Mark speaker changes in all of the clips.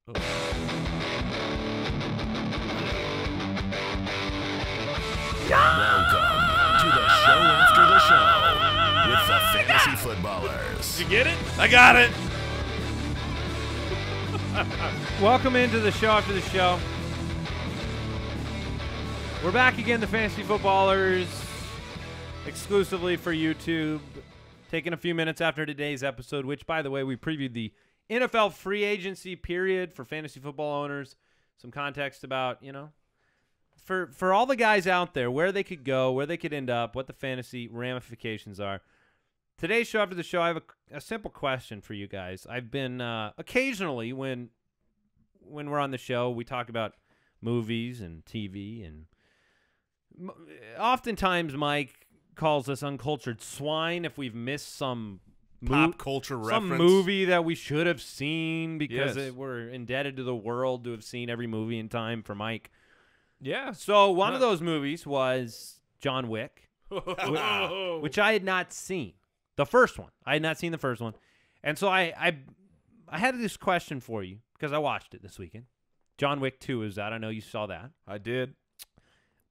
Speaker 1: Welcome to the show after the show with the Fantasy Footballers.
Speaker 2: Did you get it? I got it.
Speaker 3: Welcome into the show after the show. We're back again, the Fantasy Footballers, exclusively for YouTube. Taking a few minutes after today's episode, which, by the way, we previewed the NFL free agency period for fantasy football owners. Some context about, for all the guys out there, where they could go, where they could end up, what the fantasy ramifications are. Today's show after the show, I have a simple question for you guys. I've been occasionally when we're on the show, we talk about movies and TV, and oftentimes Mike calls us uncultured swine if we've missed some
Speaker 2: pop culture reference,
Speaker 3: some movie that we should have seen because
Speaker 2: Yes.
Speaker 3: we're indebted to the world to have seen every movie in time for Mike.
Speaker 2: Yeah.
Speaker 3: So one of those movies was John Wick, which I had not seen. The first one. I had not seen the first one. And so I had this question for you because I watched it this weekend. John Wick 2 is out. I know you saw that.
Speaker 2: I did.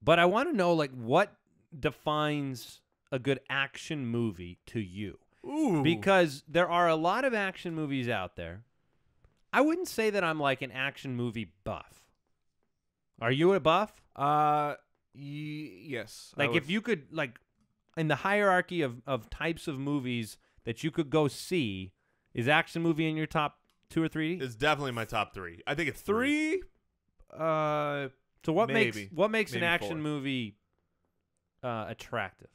Speaker 3: But I want to know, what defines a good action movie to you?
Speaker 2: Ooh.
Speaker 3: Because there are a lot of action movies out there. I wouldn't say that I'm like an action movie buff. Are you a buff?
Speaker 2: Yes.
Speaker 3: Like if you could, in the hierarchy of types of movies that you could go see, is action movie in your top 2 or 3?
Speaker 4: It's definitely my top 3. I think it's
Speaker 2: 3.
Speaker 3: So what makes
Speaker 2: maybe
Speaker 3: an action
Speaker 2: 4.
Speaker 3: movie attractive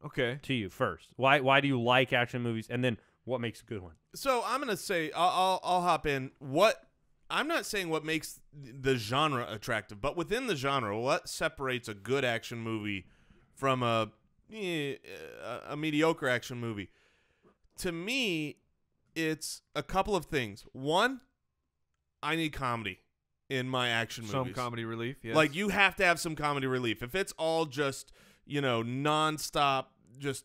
Speaker 2: Okay.
Speaker 3: to you first? Why do you like action movies, and then what makes a good one?
Speaker 4: So I'm gonna say I'll hop in. I'm not saying what makes the genre attractive, but within the genre, what separates a good action movie from a mediocre action movie? To me, it's a couple of things. One, I need comedy in my action movies.
Speaker 2: Some comedy relief, yes.
Speaker 4: Like, you have to have some comedy relief. If it's all just, nonstop, just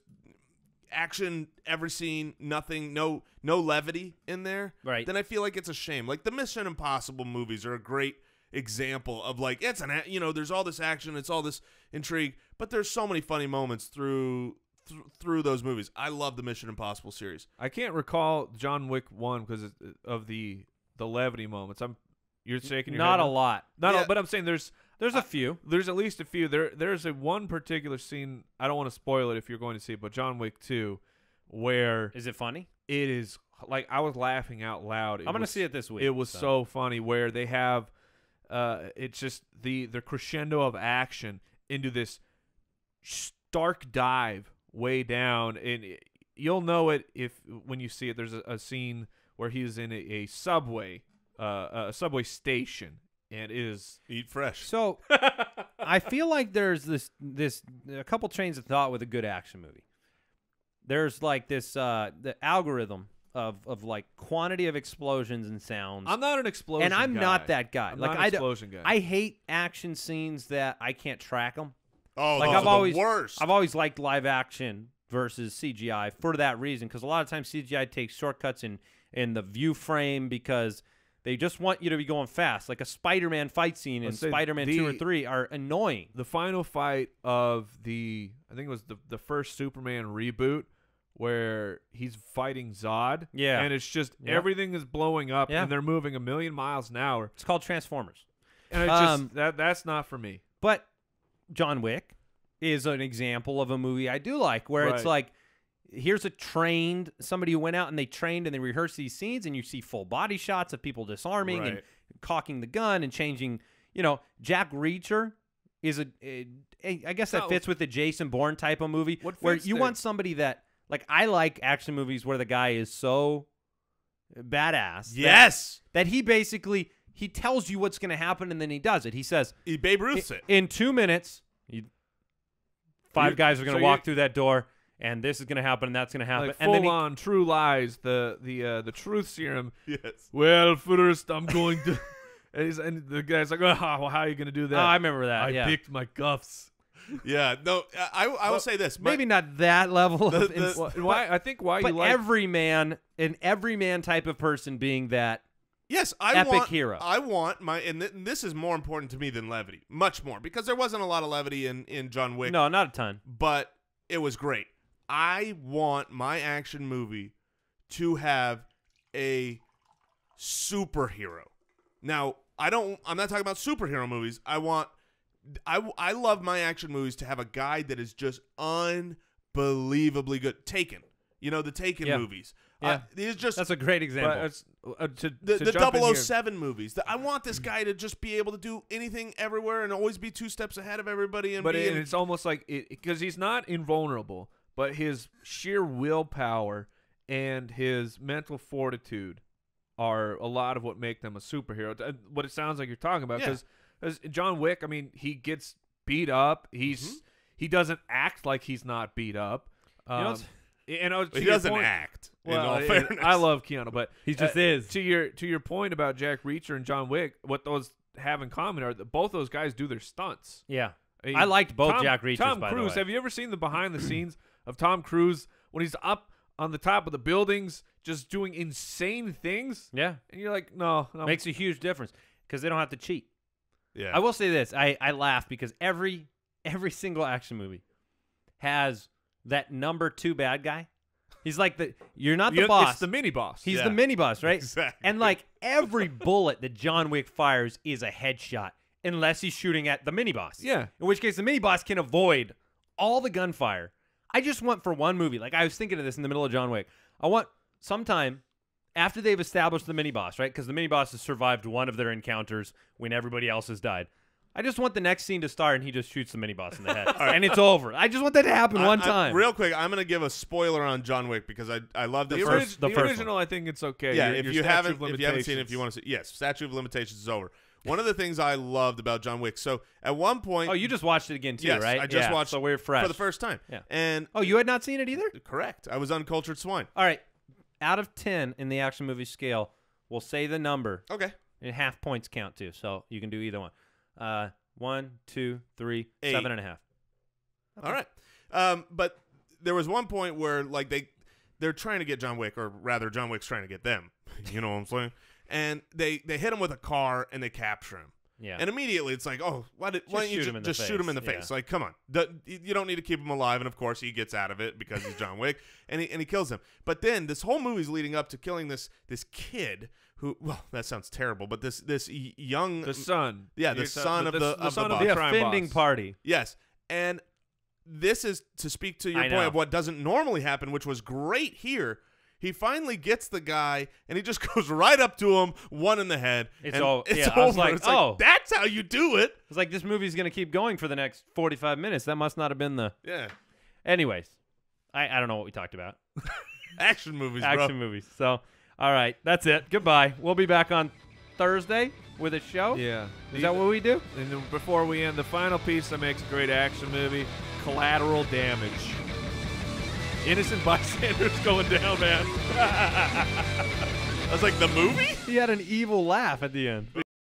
Speaker 4: action, every scene, nothing, no levity in there,
Speaker 3: Right.
Speaker 4: then I feel like it's a shame. Like, the Mission Impossible movies are a great example of, there's all this action, it's all this intrigue, but there's so many funny moments through those movies. I love the Mission Impossible series.
Speaker 2: I can't recall John Wick 1 because of the levity moments. You're shaking your
Speaker 3: Not
Speaker 2: head
Speaker 3: a
Speaker 2: no?
Speaker 3: lot.
Speaker 2: Not but I'm saying there's
Speaker 3: a few.
Speaker 2: There's at least a few. There's one particular scene. I don't want to spoil it if you're going to see it, but John Wick 2, where
Speaker 3: Is it funny?
Speaker 2: it is like I was laughing out loud.
Speaker 3: I'm gonna see it this week.
Speaker 2: It was so funny where they have, it's just the crescendo of action into this stark dive way down, and you'll know it when you see it. There's a scene where he's in a subway station, and it is
Speaker 4: Eat fresh.
Speaker 3: So I feel like there's this a couple trains of thought with a good action movie. There's the algorithm of quantity of explosions and sounds.
Speaker 2: I'm not an explosion
Speaker 3: and I'm
Speaker 2: guy.
Speaker 3: not that guy.
Speaker 2: I'm not an explosion guy.
Speaker 3: I hate action scenes that I can't track them.
Speaker 4: Oh,
Speaker 3: Like,
Speaker 4: those
Speaker 3: I've
Speaker 4: are
Speaker 3: always-
Speaker 4: the worst.
Speaker 3: I've always liked live action versus CGI for that reason, because a lot of times CGI takes shortcuts in the view frame because they just want you to be going fast. Like a Spider-Man fight scene in
Speaker 2: Let's say
Speaker 3: Spider-Man 2 or 3 are annoying.
Speaker 2: The final fight of I think it was the first Superman reboot, where he's fighting Zod.
Speaker 3: Yeah.
Speaker 2: And it's just
Speaker 3: Yep.
Speaker 2: everything is blowing up,
Speaker 3: Yeah.
Speaker 2: and they're moving a million miles an hour.
Speaker 3: It's called Transformers.
Speaker 2: And it just that's not for me.
Speaker 3: But John Wick is an example of a movie I do like, where it's
Speaker 2: Right.
Speaker 3: like, here's somebody who went out and they trained and they rehearsed these scenes, and you see full body shots of people disarming and
Speaker 2: Right.
Speaker 3: cocking the gun and changing. Jack Reacher is I guess that
Speaker 2: No.
Speaker 3: fits with the Jason Bourne type of movie,
Speaker 2: What
Speaker 3: where
Speaker 2: fits
Speaker 3: you
Speaker 2: there?
Speaker 3: want somebody that, I like action movies where the guy is so badass
Speaker 4: yes.
Speaker 3: that he basically he tells you what's going to happen, and then he does it. He says,
Speaker 4: Babe Ruth's it.
Speaker 3: in 2 minutes, five guys are going to walk through that door, and this is going to happen, and that's going to happen.
Speaker 2: Like
Speaker 3: and then
Speaker 2: full on True Lies, the truth serum.
Speaker 4: Yes.
Speaker 2: Well, first I'm going to, and the guy's like, well, how are you going to do that?
Speaker 3: I remember that.
Speaker 2: I
Speaker 3: yeah.
Speaker 2: picked my cuffs.
Speaker 4: Yeah. No, I will say this.
Speaker 3: Maybe not that level of
Speaker 4: the-
Speaker 2: Why? I think why
Speaker 3: but
Speaker 2: you like
Speaker 3: every man type of person being that
Speaker 4: Yes, I
Speaker 3: Epic
Speaker 4: want
Speaker 3: hero.
Speaker 4: I want my and this is more important to me than levity, much more, because there wasn't a lot of levity in John Wick.
Speaker 3: No, not a ton.
Speaker 4: But it was great. I want my action movie to have a superhero. Now, I'm not talking about superhero movies. I love my action movies to have a guy that is just unbelievably good. Taken. You know, the Taken movies.
Speaker 3: Yeah.
Speaker 4: He's just
Speaker 3: That's a great example.
Speaker 2: But
Speaker 4: the
Speaker 2: jump in here-
Speaker 4: 007 movies. I want this guy to just be able to do anything everywhere and always be 2 steps ahead of everybody.
Speaker 2: But it's almost like because he's not invulnerable, but his sheer willpower and his mental fortitude are a lot of what make them a superhero. What it sounds like you're talking about, because John Wick, I mean, he gets beat up. He doesn't act like he's not beat up.
Speaker 4: He doesn't act.
Speaker 2: Well,
Speaker 4: in all fairness,
Speaker 2: I love Keanu, but
Speaker 3: he just is.
Speaker 2: To your point about Jack Reacher and John Wick, what those have in common are that both those guys do their stunts.
Speaker 3: Yeah.
Speaker 2: mean,
Speaker 3: I liked both Jack Reachers,
Speaker 2: Tom
Speaker 3: by
Speaker 2: Cruise.
Speaker 3: the way.
Speaker 2: Have you ever seen the behind the scenes of Tom Cruise when he's up on the top of the buildings just doing insane things?
Speaker 3: Yeah.
Speaker 2: And you're like, no.
Speaker 3: Makes a huge difference because they don't have to cheat.
Speaker 4: Yeah.
Speaker 3: I will say this. I laugh because every single action movie has that number 2 bad guy. He's like you're not the boss.
Speaker 2: It's the mini boss.
Speaker 3: He's the mini boss, right?
Speaker 4: Exactly.
Speaker 3: And like every bullet that John Wick fires is a headshot unless he's shooting at the mini boss.
Speaker 2: Yeah.
Speaker 3: In which case the mini boss can avoid all the gunfire. I just want for one movie, like I was thinking of this in the middle of John Wick. I want sometime after they've established the mini boss, right? Because the mini boss has survived one of their encounters when everybody else has died. I just want the next scene to start and he just shoots the mini boss in the head. And it's over. I just want that to happen one time.
Speaker 4: Real quick, I'm going to give a spoiler on John Wick because I love the first.
Speaker 3: the
Speaker 2: the
Speaker 3: first
Speaker 2: original, I think it's okay.
Speaker 4: Yeah,
Speaker 2: Your
Speaker 4: if you haven't seen it,
Speaker 2: limitations.
Speaker 4: if you want to see, yes, Statute of Limitations is over. One of the things I loved about John Wick. So at one point,
Speaker 3: Oh, you just watched it again too,
Speaker 4: yes,
Speaker 3: right?
Speaker 4: I just
Speaker 3: Yeah,
Speaker 4: watched
Speaker 3: so we're fresh
Speaker 4: for the first time.
Speaker 3: Yeah.
Speaker 4: And
Speaker 3: Oh, you had not seen it either?
Speaker 4: correct, I was uncultured swine.
Speaker 3: All right. Out of 10 in the action movie scale, we'll say the number.
Speaker 4: Okay,
Speaker 3: And half points count too, so you can do either one. 1, 2, 3,
Speaker 4: 8.
Speaker 3: 7.5.
Speaker 4: all right. But there was one point where like they're trying to get John Wick, or rather, John Wick's trying to get them. You know what I'm saying? And they hit him with a car and they capture him.
Speaker 3: Yeah.
Speaker 4: And immediately it's like, oh, why don't you
Speaker 3: shoot him in the
Speaker 4: just shoot him in the
Speaker 3: face,
Speaker 4: face?
Speaker 3: yeah.
Speaker 4: Like, come on. You don't need to keep him alive. And, of course, he gets out of it because he's John Wick, and he kills him. But then this whole movie's leading up to killing this kid who, well, that sounds terrible, but this young.
Speaker 2: The son.
Speaker 4: Yeah, the son of the
Speaker 2: son
Speaker 4: boss.
Speaker 2: of
Speaker 3: the
Speaker 2: crime
Speaker 3: offending
Speaker 2: boss.
Speaker 3: party.
Speaker 4: Yes. And this is to speak to your
Speaker 3: I
Speaker 4: point
Speaker 3: know.
Speaker 4: of what doesn't normally happen, which was great here. He finally gets the guy, and he just goes right up to him, one in the head.
Speaker 3: It's
Speaker 4: and
Speaker 3: all-
Speaker 4: it's
Speaker 3: yeah,
Speaker 4: over.
Speaker 3: I was like,
Speaker 4: It's
Speaker 3: oh.
Speaker 4: that's how you do it.
Speaker 3: It's like this movie's going to keep going for the next 45 minutes. That must not have been the...
Speaker 4: Yeah.
Speaker 3: Anyways, I don't know what we talked about.
Speaker 4: Action movies, bro.
Speaker 3: Action movies. So, all right, that's it. Goodbye. We'll be back on Thursday with a show.
Speaker 2: Yeah.
Speaker 3: Is that what we do?
Speaker 2: And then before we end, the final piece that makes a great action movie, Collateral Damage. Innocent bystanders going down, man.
Speaker 4: I was like, the movie?
Speaker 3: He had an evil laugh at the end.